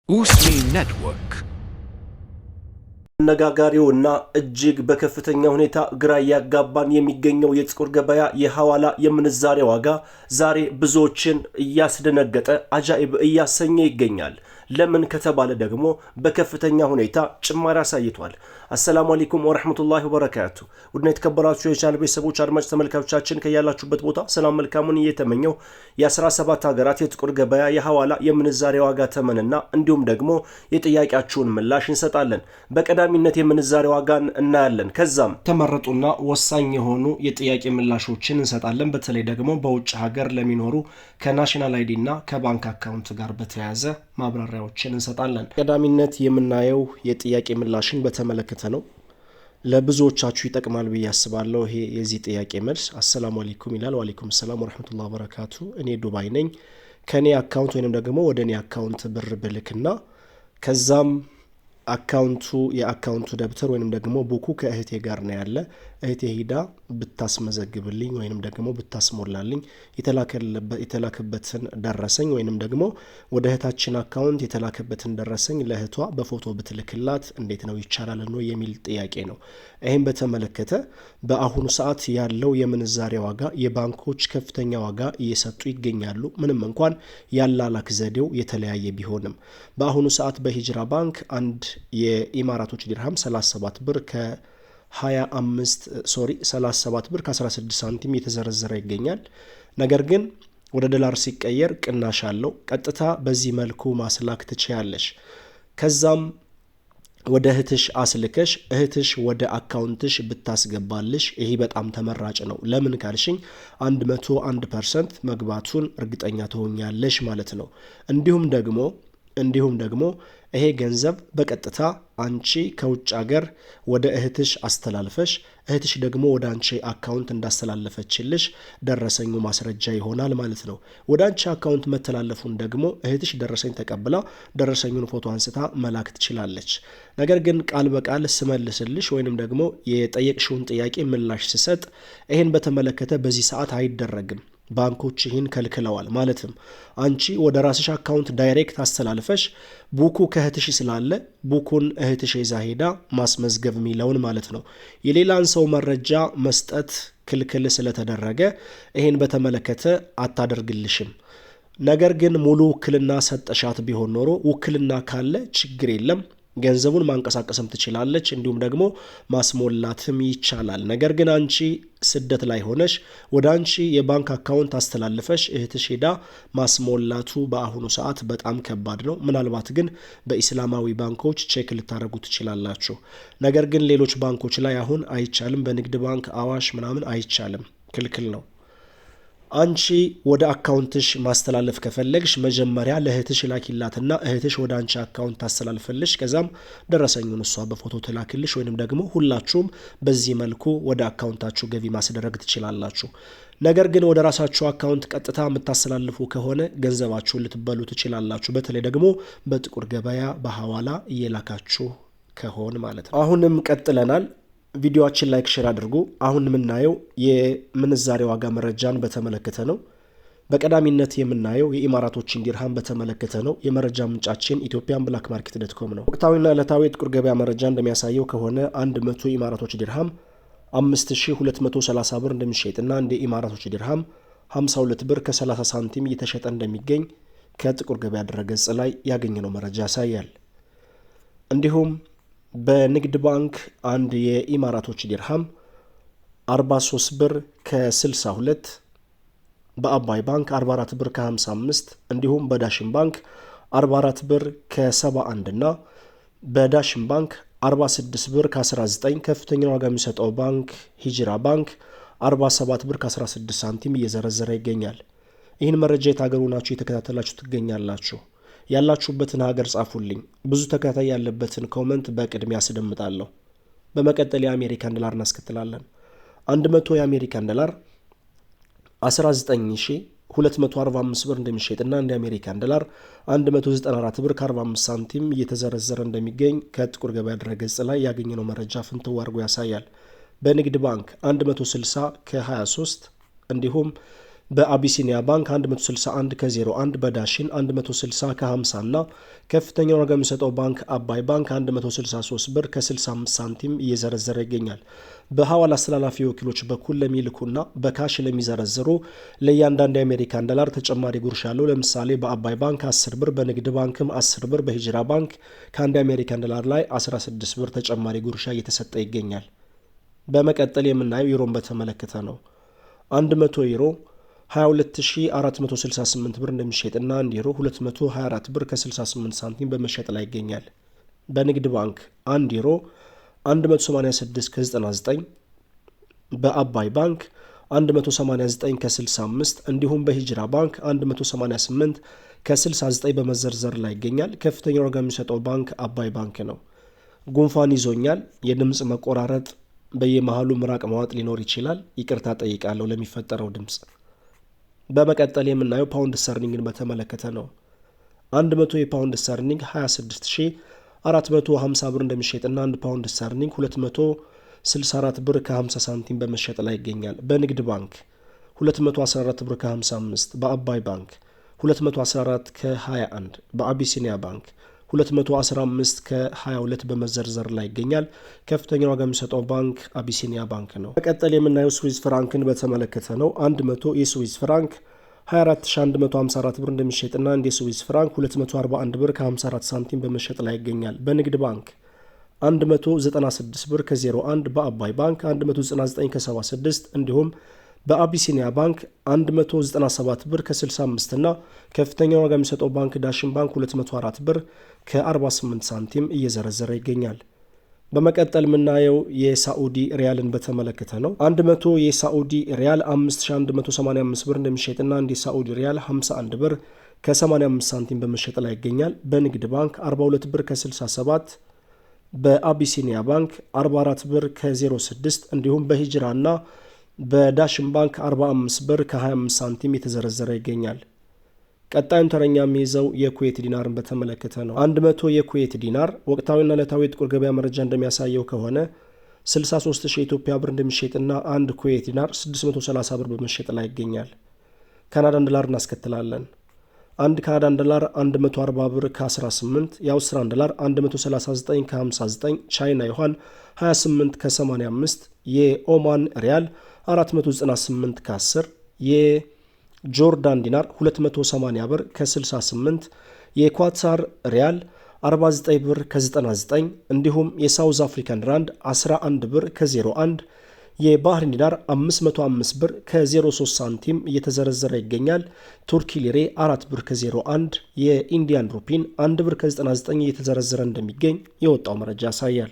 Usmi Network አነጋጋሪውና እጅግ በከፍተኛ ሁኔታ ግራ ያጋባን የሚገኘው የጥቁር ገበያ የሐዋላ የምንዛሬ ዋጋ ዛሬ ብዙዎችን እያስደነገጠ አጃኢብ እያሰኘ ይገኛል። ለምን ከተባለ ደግሞ በከፍተኛ ሁኔታ ጭማሪ አሳይቷል። አሰላሙ አለይኩም ወራህመቱላሂ ወበረካቱ። ውድና የተከበራችሁ የቻናል ቤተሰቦች አድማጭ ተመልካቾቻችን ከያላችሁበት ቦታ ሰላም መልካሙን እየተመኘው የ17 ሀገራት የጥቁር ገበያ የሐዋላ የምንዛሬ ዋጋ ተመንና እንዲሁም ደግሞ የጥያቄያችሁን ምላሽ እንሰጣለን። በቀዳሚነት የምንዛሬ ዋጋን እናያለን። ከዛም ተመረጡና ወሳኝ የሆኑ የጥያቄ ምላሾችን እንሰጣለን። በተለይ ደግሞ በውጭ ሀገር ለሚኖሩ ከናሽናል አይዲ እና ከባንክ አካውንት ጋር በተያያዘ ማብራሪያዎችን እንሰጣለን። ቀዳሚነት የምናየው የጥያቄ ምላሽን በተመለከተ ነው። ለብዙዎቻችሁ ይጠቅማል ብዬ አስባለሁ። ይሄ የዚህ ጥያቄ መልስ አሰላሙ አለይኩም ይላል። ወአለይኩም ሰላም ወራህመቱላሂ ወበረካቱ። እኔ ዱባይ ነኝ። ከኔ አካውንት ወይንም ደግሞ ወደ እኔ አካውንት ብር ብልክና ከዛም የአካውንቱ ደብተር ወይንም ደግሞ ቡኩ ከእህቴ ጋር ነው ያለ። እህቴ ሂዳ ብታስመዘግብልኝ ወይንም ደግሞ ብታስሞላልኝ የተላከበትን ደረሰኝ ወይንም ደግሞ ወደ እህታችን አካውንት የተላከበትን ደረሰኝ ለእህቷ በፎቶ ብትልክላት እንዴት ነው ይቻላል ነው የሚል ጥያቄ ነው። ይህም በተመለከተ በአሁኑ ሰዓት ያለው የምንዛሬ ዋጋ የባንኮች ከፍተኛ ዋጋ እየሰጡ ይገኛሉ። ምንም እንኳን ያላላክ ዘዴው የተለያየ ቢሆንም በአሁኑ ሰዓት በሂጅራ ባንክ አንድ የኢማራቶች ዲርሃም 37 ብር ከ37 ብር ከ16 ሳንቲም የተዘረዘረ ይገኛል። ነገር ግን ወደ ዶላር ሲቀየር ቅናሽ አለው። ቀጥታ በዚህ መልኩ ማስላክ ትችያለሽ። ከዛም ወደ እህትሽ አስልከሽ እህትሽ ወደ አካውንትሽ ብታስገባልሽ ይሄ በጣም ተመራጭ ነው። ለምን ካልሽኝ 101% መግባቱን እርግጠኛ ትሆኛለሽ ማለት ነው። እንዲሁም ደግሞ ይሄ ገንዘብ በቀጥታ አንቺ ከውጭ ሀገር ወደ እህትሽ አስተላልፈሽ እህትሽ ደግሞ ወደ አንቺ አካውንት እንዳስተላለፈችልሽ ደረሰኙ ማስረጃ ይሆናል ማለት ነው። ወደ አንቺ አካውንት መተላለፉን ደግሞ እህትሽ ደረሰኝ ተቀብላ ደረሰኙን ፎቶ አንስታ መላክ ትችላለች። ነገር ግን ቃል በቃል ስመልስልሽ ወይንም ደግሞ የጠየቅሽውን ጥያቄ ምላሽ ስሰጥ ይሄን በተመለከተ በዚህ ሰዓት አይደረግም። ባንኮች ይህን ከልክለዋል። ማለትም አንቺ ወደ ራስሽ አካውንት ዳይሬክት አስተላልፈሽ ቡኩ ከእህትሽ ስላለ ቡኩን እህትሽ ይዛ ሄዳ ማስመዝገብ የሚለውን ማለት ነው። የሌላን ሰው መረጃ መስጠት ክልክል ስለተደረገ ይህን በተመለከተ አታደርግልሽም። ነገር ግን ሙሉ ውክልና ሰጠሻት ቢሆን ኖሮ ውክልና ካለ ችግር የለም፣ ገንዘቡን ማንቀሳቀስም ትችላለች፣ እንዲሁም ደግሞ ማስሞላትም ይቻላል። ነገር ግን አንቺ ስደት ላይ ሆነሽ ወደ አንቺ የባንክ አካውንት አስተላልፈሽ እህትሽ ሄዳ ማስሞላቱ በአሁኑ ሰዓት በጣም ከባድ ነው። ምናልባት ግን በኢስላማዊ ባንኮች ቼክ ልታደርጉ ትችላላችሁ። ነገር ግን ሌሎች ባንኮች ላይ አሁን አይቻልም። በንግድ ባንክ፣ አዋሽ ምናምን አይቻልም፣ ክልክል ነው። አንቺ ወደ አካውንትሽ ማስተላለፍ ከፈለግሽ መጀመሪያ ለእህትሽ ላኪላትና እህትሽ ወደ አንቺ አካውንት ታስተላልፈልሽ። ከዛም ደረሰኙን እሷ በፎቶ ትላክልሽ። ወይንም ደግሞ ሁላችሁም በዚህ መልኩ ወደ አካውንታችሁ ገቢ ማስደረግ ትችላላችሁ። ነገር ግን ወደ ራሳችሁ አካውንት ቀጥታ የምታስተላልፉ ከሆነ ገንዘባችሁን ልትበሉ ትችላላችሁ። በተለይ ደግሞ በጥቁር ገበያ በሐዋላ እየላካችሁ ከሆነ ማለት ነው። አሁንም ቀጥለናል። ቪዲዮአችን ላይክ ሼር አድርጉ። አሁን የምናየው የምንዛሬ ዋጋ መረጃን በተመለከተ ነው። በቀዳሚነት የምናየው የኢማራቶችን ዲርሃም በተመለከተ ነው። የመረጃ ምንጫችን ethiopianblackmarket.com ነው። ወቅታዊና ዕለታዊ የጥቁር ገበያ መረጃ እንደሚያሳየው ከሆነ 100 ኢማራቶች ዲርሃም 5230 ብር እንደሚሸጥና እንደ ኢማራቶች ዲርሃም 52 ብር ከ30 ሳንቲም እየተሸጠ እንደሚገኝ ከጥቁር ገበያ ድረገጽ ላይ ያገኘነው መረጃ ያሳያል። እንዲሁም በንግድ ባንክ አንድ የኢማራቶች ዲርሃም 43 ብር ከ62፣ በአባይ ባንክ 44 ብር ከ55፣ እንዲሁም በዳሽን ባንክ 44 ብር ከ71 እና በዳሽን ባንክ 46 ብር ከ19፣ ከፍተኛ ዋጋ የሚሰጠው ባንክ ሂጅራ ባንክ 47 ብር ከ16 ሳንቲም እየዘረዘረ ይገኛል። ይህን መረጃ የታገሩ ናችሁ የተከታተላችሁ ትገኛላችሁ። ያላችሁበትን ሀገር ጻፉልኝ። ብዙ ተከታታይ ያለበትን ኮመንት በቅድሚያ አስደምጣለሁ። በመቀጠል የአሜሪካን ዶላር እናስከትላለን። 100 የአሜሪካን ዶላር 19245 ብር እንደሚሸጥና እንደ አሜሪካን ዶላር 194 ብር ከ45 ሳንቲም እየተዘረዘረ እንደሚገኝ ከጥቁር ገበያ ድረገጽ ላይ ያገኘነው መረጃ ፍንትው አድርጎ ያሳያል። በንግድ ባንክ 160 ከ23 እንዲሁም በአቢሲኒያ ባንክ 161 ከ01፣ በዳሽን 160 ከ50 እና ከፍተኛውን ዋጋ የሚሰጠው ባንክ አባይ ባንክ 163 ብር ከ65 ሳንቲም እየዘረዘረ ይገኛል። በሐዋላ አስተላላፊ ወኪሎች በኩል ለሚልኩና በካሽ ለሚዘረዝሩ ለእያንዳንዱ የአሜሪካን ዶላር ተጨማሪ ጉርሻ አለው። ለምሳሌ በአባይ ባንክ 10 ብር፣ በንግድ ባንክም 10 ብር፣ በሂጅራ ባንክ ከአንድ የአሜሪካን ዶላር ላይ 16 ብር ተጨማሪ ጉርሻ እየተሰጠ ይገኛል። በመቀጠል የምናየው ዩሮን በተመለከተ ነው። 100 ዩሮ 22468 ብር እንደሚሸጥና 1 ዩሮ 224 ብር ከ68 ሳንቲም በመሸጥ ላይ ይገኛል። በንግድ ባንክ 1 ዩሮ 186 ከ99፣ በአባይ ባንክ 189 ከ65 እንዲሁም በሂጅራ ባንክ 188 ከ69 በመዘርዘር ላይ ይገኛል። ከፍተኛ ዋጋ የሚሰጠው ባንክ አባይ ባንክ ነው። ጉንፋን ይዞኛል፣ የድምፅ መቆራረጥ፣ በየመሃሉ ምራቅ ማዋጥ ሊኖር ይችላል። ይቅርታ ጠይቃለሁ ለሚፈጠረው ድምፅ። በመቀጠል የምናየው ፓውንድ ስተርሊንግን በተመለከተ ነው። 100 የፓውንድ ስተርሊንግ 26450 ብር እንደሚሸጥና 1 ፓውንድ ስተርሊንግ 264 ብር ከ50 ሳንቲም በመሸጥ ላይ ይገኛል። በንግድ ባንክ 214 ብር ከ55፣ በአባይ ባንክ 214 ከ21፣ በአቢሲኒያ ባንክ 215 ከ22 በመዘርዘር ላይ ይገኛል። ከፍተኛ ዋጋ የሚሰጠው ባንክ አቢሲኒያ ባንክ ነው። በቀጠል የምናየው ስዊዝ ፍራንክን በተመለከተ ነው። 100 የስዊዝ ፍራንክ 24154 ብር እንደሚሸጥና አንድ የስዊዝ ፍራንክ 241 ብር ከ54 ሳንቲም በመሸጥ ላይ ይገኛል። በንግድ ባንክ 196 ብር ከ01፣ በአባይ ባንክ 199 ከ76 እንዲሁም በአቢሲኒያ ባንክ 197 ብር ከ65 እና ከፍተኛ ዋጋ የሚሰጠው ባንክ ዳሽን ባንክ 204 ብር ከ48 ሳንቲም እየዘረዘረ ይገኛል። በመቀጠል የምናየው የሳዑዲ ሪያልን በተመለከተ ነው። 100 የሳዑዲ ሪያል 5185 ብር እንደሚሸጥና አንድ የሳዑዲ ሪያል 51 ብር ከ85 ሳንቲም በመሸጥ ላይ ይገኛል። በንግድ ባንክ 42 ብር ከ67፣ በአቢሲኒያ ባንክ 44 ብር ከ06 እንዲሁም በሂጅራና በዳሽን ባንክ 45 ብር ከ25 ሳንቲም የተዘረዘረ ይገኛል። ቀጣዩን ተረኛ የሚይዘው የኩዌት ዲናርን በተመለከተ ነው። 100 የኩዌት ዲናር ወቅታዊና ዕለታዊ ጥቁር ገበያ መረጃ እንደሚያሳየው ከሆነ 63000 የኢትዮጵያ ብር እንደሚሸጥና አንድ ኩዌት ዲናር 630 ብር በመሸጥ ላይ ይገኛል። ካናዳን ዶላር እናስከትላለን። አንድ ካናዳን ዶላር 140 ብር ከ18፣ የአውስትራሊያን ዶላር 139 ከ59፣ ቻይና ዩዋን 28 ከ85፣ የኦማን ሪያል 498 ከ10፣ የጆርዳን ዲናር 280 ብር ከ68፣ የኳታር ሪያል 49 ብር ከ99 እንዲሁም የሳውዝ አፍሪካን ራንድ 11 ብር ከ01፣ የባህሪን ዲናር 505 ብር ከ03 ሳንቲም እየተዘረዘረ ይገኛል። ቱርኪ ሊሬ 4 ብር ከ01፣ የኢንዲያን ሩፒን 1 ብር ከ99 እየተዘረዘረ እንደሚገኝ የወጣው መረጃ ያሳያል።